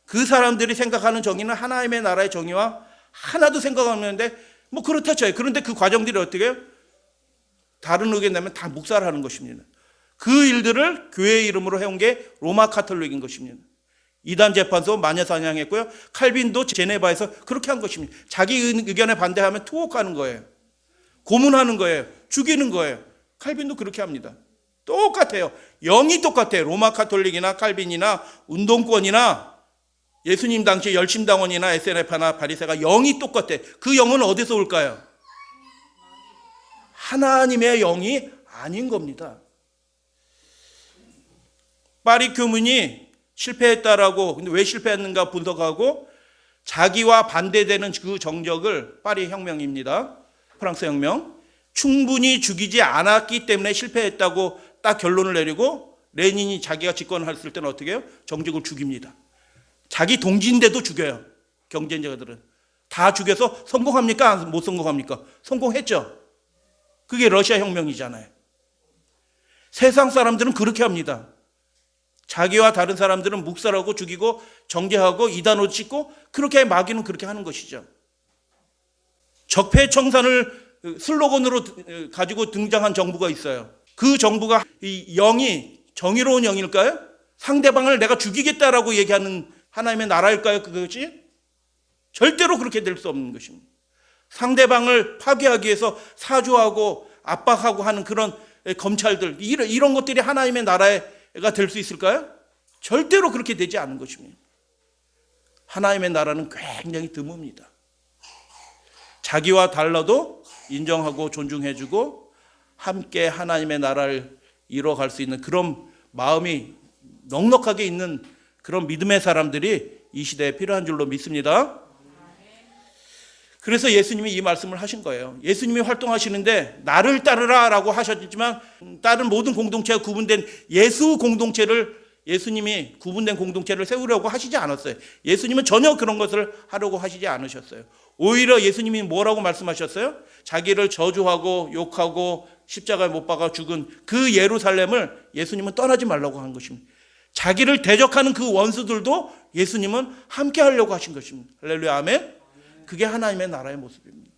그 사람들이 생각하는 정의는 하나님의 나라의 정의와 하나도 생각 안 하는데 뭐 그렇다 쳐요. 그런데 그 과정들이 어떻게 해요? 다른 의견 내면 다 묵살하는 것입니다. 그 일들을 교회의 이름으로 해온 게 로마 카톨릭인 것입니다. 이단 재판소 마녀 사냥했고요. 칼빈도 제네바에서 그렇게 한 것입니다. 자기 의견에 반대하면 투옥하는 거예요. 고문하는 거예요. 죽이는 거예요. 칼빈도 그렇게 합니다. 똑같아요. 영이 똑같아요. 로마 카톨릭이나 칼빈이나 운동권이나 예수님 당시 열심당원이나 SNF나 바리새가 영이 똑같아. 그 영은 어디서 올까요? 하나님의 영이 아닌 겁니다. 파리 교문이 실패했다라고 근데 왜 실패했는가 분석하고 자기와 반대되는 그 정적을 파리 혁명입니다. 프랑스 혁명. 충분히 죽이지 않았기 때문에 실패했다고 딱 결론을 내리고 레닌이 자기가 집권을 했을 때는 어떻게 해요? 정적을 죽입니다. 자기 동지인데도 죽여요. 경쟁자들은. 다 죽여서 성공합니까? 못 성공합니까? 성공했죠. 그게 러시아 혁명이잖아요. 세상 사람들은 그렇게 합니다. 자기와 다른 사람들은 묵살하고 죽이고 정죄하고 이단으로 찍고 그렇게 마귀는 그렇게 하는 것이죠. 적폐청산을 슬로건으로 가지고 등장한 정부가 있어요. 그 정부가 이 영이 정의로운 영일까요? 상대방을 내가 죽이겠다라고 얘기하는 하나님의 나라일까요? 그것이? 절대로 그렇게 될 수 없는 것입니다. 상대방을 파괴하기 위해서 사주하고 압박하고 하는 그런 검찰들, 이런 것들이 하나님의 나라가 될 수 있을까요? 절대로 그렇게 되지 않은 것입니다. 하나님의 나라는 굉장히 드뭅니다. 자기와 달라도 인정하고 존중해주고 함께 하나님의 나라를 이뤄갈 수 있는 그런 마음이 넉넉하게 있는 그런 믿음의 사람들이 이 시대에 필요한 줄로 믿습니다. 그래서 예수님이 이 말씀을 하신 거예요. 예수님이 활동하시는데 나를 따르라 라고 하셨지만 다른 모든 공동체와 구분된 예수님이 구분된 공동체를 세우려고 하시지 않았어요. 예수님은 전혀 그런 것을 하려고 하시지 않으셨어요. 오히려 예수님이 뭐라고 말씀하셨어요? 자기를 저주하고 욕하고 십자가에 못 박아 죽은 그 예루살렘을 예수님은 떠나지 말라고 한 것입니다. 자기를 대적하는 그 원수들도 예수님은 함께 하려고 하신 것입니다. 할렐루야, 아멘. 그게 하나님의 나라의 모습입니다.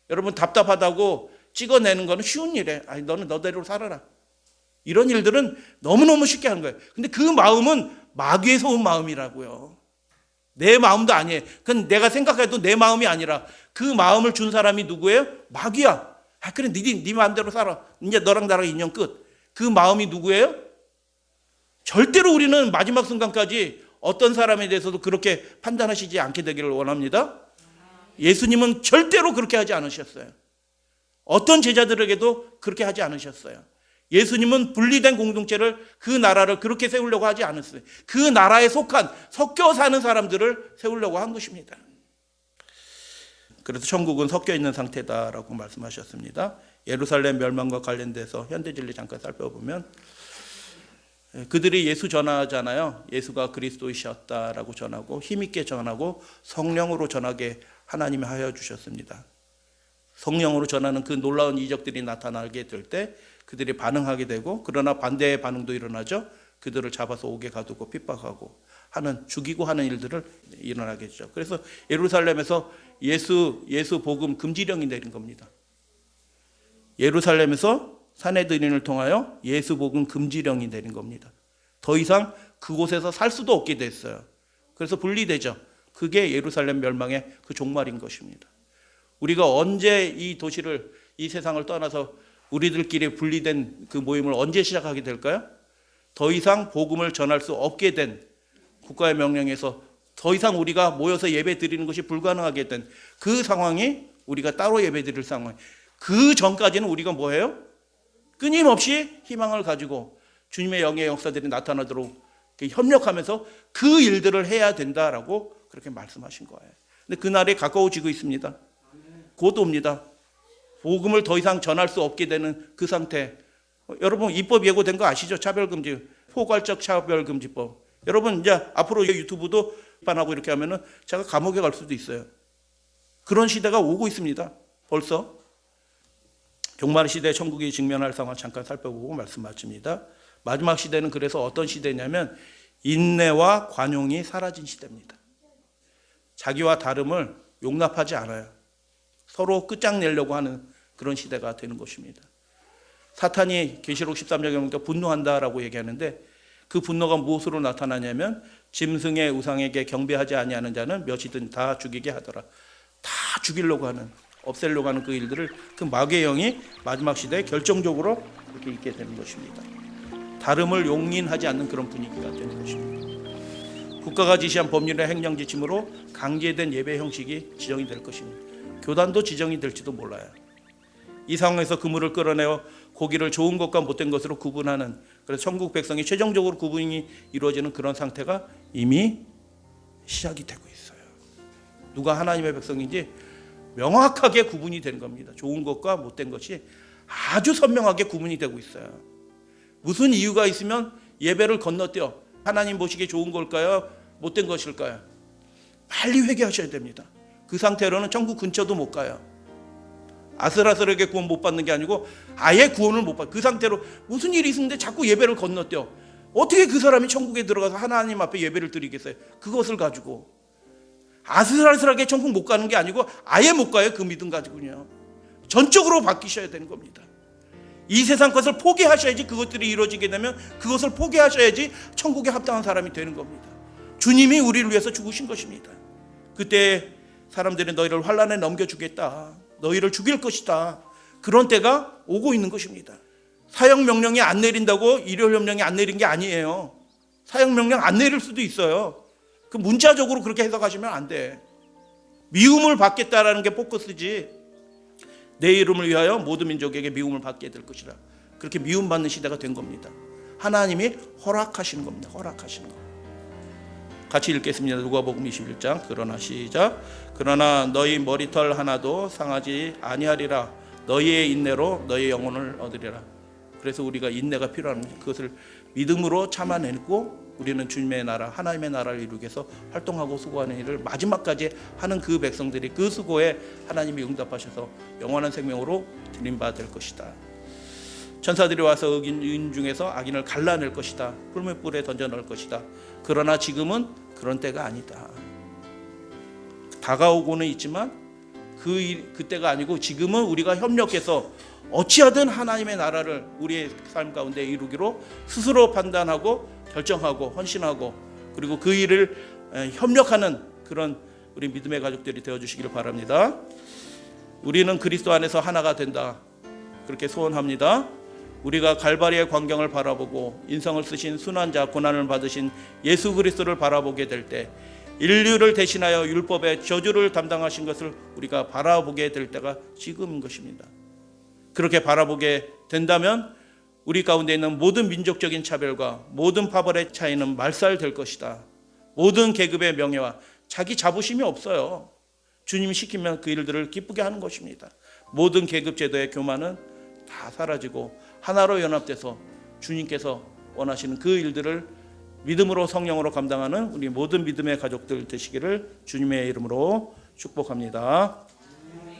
여러분, 답답하다고 찍어내는 거는 쉬운 일이에요. 아니, 너는 너대로 살아라. 이런 일들은 너무너무 쉽게 하는 거예요. 근데 그 마음은 마귀에서 온 마음이라고요. 내 마음도 아니에요. 그건 내가 생각해도 내 마음이 아니라 그 마음을 준 사람이 누구예요? 마귀야. 아, 그래, 네 마음대로 살아. 이제 너랑 나랑 인연 끝. 그 마음이 누구예요? 절대로 우리는 마지막 순간까지 어떤 사람에 대해서도 그렇게 판단하시지 않게 되기를 원합니다. 예수님은 절대로 그렇게 하지 않으셨어요. 어떤 제자들에게도 그렇게 하지 않으셨어요. 예수님은 분리된 공동체를, 그 나라를 그렇게 세우려고 하지 않았어요. 그 나라에 섞여 사는 사람들을 세우려고 한 것입니다. 그래서 천국은 섞여 있는 상태다라고 말씀하셨습니다. 예루살렘 멸망과 관련돼서 현대진리 잠깐 살펴보면 그들이 예수 전하잖아요. 예수가 그리스도이셨다라고 전하고 힘있게 전하고 성령으로 전하게 하나님이 하여 주셨습니다. 성령으로 전하는 그 놀라운 이적들이 나타나게 될 때 그들이 반응하게 되고, 그러나 반대의 반응도 일어나죠. 그들을 잡아서 옥에 가두고 핍박하고 하는, 죽이고 하는 일들을 일어나겠죠. 그래서 예루살렘에서 예수 복음 금지령이 내린 겁니다. 예루살렘에서 산헤드린을 통하여 예수 복음 금지령이 내린 겁니다. 더 이상 그곳에서 살 수도 없게 됐어요. 그래서 분리되죠. 그게 예루살렘 멸망의 그 종말인 것입니다. 우리가 언제 이 도시를, 이 세상을 떠나서 우리들끼리 분리된 그 모임을 언제 시작하게 될까요? 더 이상 복음을 전할 수 없게 된, 국가의 명령에서 더 이상 우리가 모여서 예배 드리는 것이 불가능하게 된 그 상황이 우리가 따로 예배 드릴 상황. 그 전까지는 우리가 뭐예요? 끊임없이 희망을 가지고 주님의 영의 역사들이 나타나도록 협력하면서 그 일들을 해야 된다라고 그렇게 말씀하신 거예요. 근데 그날이 가까워지고 있습니다. 곧 옵니다. 복음을 더 이상 전할 수 없게 되는 그 상태. 여러분, 입법 예고된 거 아시죠? 차별금지, 포괄적 차별금지법. 여러분, 이제 앞으로 유튜브도 비판하고 이렇게 하면은 제가 감옥에 갈 수도 있어요. 그런 시대가 오고 있습니다. 벌써. 종말 시대 천국이 직면할 상황 잠깐 살펴보고 말씀 마칩니다. 마지막 시대는 그래서 어떤 시대냐면 인내와 관용이 사라진 시대입니다. 자기와 다름을 용납하지 않아요. 서로 끝장내려고 하는 그런 시대가 되는 것입니다. 사탄이 계시록 13장에 보니까 분노한다라고 얘기하는데, 그 분노가 무엇으로 나타나냐면 짐승의 우상에게 경배하지 아니하는 자는 몇이든 다 죽이게 하더라. 다 죽이려고 하는, 없애려고 하는 그 일들을, 그 마귀의 영이 마지막 시대에 결정적으로 이렇게 있게 되는 것입니다. 다름을 용인하지 않는 그런 분위기가 되는 것입니다. 국가가 지시한 법률의 행정 지침으로 강제된 예배 형식이 지정이 될 것입니다. 교단도 지정이 될지도 몰라요. 이 상황에서 그물을 끌어내어 고기를 좋은 것과 못된 것으로 구분하는, 그래서 천국 백성이 최종적으로 구분이 이루어지는 그런 상태가 이미 시작이 되고 있어요. 누가 하나님의 백성인지 명확하게 구분이 되는 겁니다. 좋은 것과 못된 것이 아주 선명하게 구분이 되고 있어요. 무슨 이유가 있으면 예배를 건너뛰어 하나님 보시기에 좋은 걸까요? 못된 것일까요? 빨리 회개하셔야 됩니다. 그 상태로는 천국 근처도 못 가요. 아슬아슬하게 구원 못 받는 게 아니고 아예 구원을 못 받아요. 그 상태로 무슨 일이 있는데 자꾸 예배를 건너뛰어. 어떻게 그 사람이 천국에 들어가서 하나님 앞에 예배를 드리겠어요? 그것을 가지고 아슬아슬하게 천국 못 가는 게 아니고 아예 못 가요. 그 믿음 가지고요. 전적으로 바뀌셔야 되는 겁니다. 이 세상 것을 포기하셔야지 그것들이 이루어지게 되면 그것을 포기하셔야지 천국에 합당한 사람이 되는 겁니다. 주님이 우리를 위해서 죽으신 것입니다. 그때 사람들이 너희를 환난에 넘겨주겠다. 너희를 죽일 것이다. 그런 때가 오고 있는 것입니다. 사형명령이 안 내린다고 일요일명령이 안 내린 게 아니에요. 사형명령 안 내릴 수도 있어요. 그 문자적으로 그렇게 해석하시면 안 돼. 미움을 받겠다라는 게 포커스지. 내 이름을 위하여 모든 민족에게 미움을 받게 될 것이라. 그렇게 미움받는 시대가 된 겁니다. 하나님이 허락하시는 겁니다. 허락하시는 거. 같이 읽겠습니다. 누가복음 21장. 그러나 시작. 그러나 너희 머리털 하나도 상하지 아니하리라. 너희의 인내로 너희의 영혼을 얻으리라. 그래서 우리가 인내가 필요합니다. 그것을 믿음으로 참아내고 우리는 주님의 나라, 하나님의 나라를 이루기 위해서 활동하고 수고하는 일을 마지막까지 하는 그 백성들이 그 수고에 하나님이 응답하셔서 영원한 생명으로 드림받을 것이다. 천사들이 와서 의인 중에서 악인을 갈라낼 것이다. 불못불에 던져 넣을 것이다. 그러나 지금은 그런 때가 아니다. 다가오고는 있지만 그때가 아니고 지금은 우리가 협력해서 어찌하든 하나님의 나라를 우리의 삶 가운데 이루기로 스스로 판단하고 결정하고 헌신하고 그리고 그 일을 협력하는 그런 우리 믿음의 가족들이 되어주시기를 바랍니다. 우리는 그리스도 안에서 하나가 된다. 그렇게 소원합니다. 우리가 갈바리의 광경을 바라보고 인성을 쓰신 순환자 고난을 받으신 예수 그리스도를 바라보게 될 때 인류를 대신하여 율법의 저주를 담당하신 것을 우리가 바라보게 될 때가 지금인 것입니다. 그렇게 바라보게 된다면 우리 가운데 있는 모든 민족적인 차별과 모든 파벌의 차이는 말살될 것이다. 모든 계급의 명예와 자기 자부심이 없어요. 주님이 시키면 그 일들을 기쁘게 하는 것입니다. 모든 계급 제도의 교만은 다 사라지고 하나로 연합돼서 주님께서 원하시는 그 일들을 믿음으로 성령으로 감당하는 우리 모든 믿음의 가족들 되시기를 주님의 이름으로 축복합니다.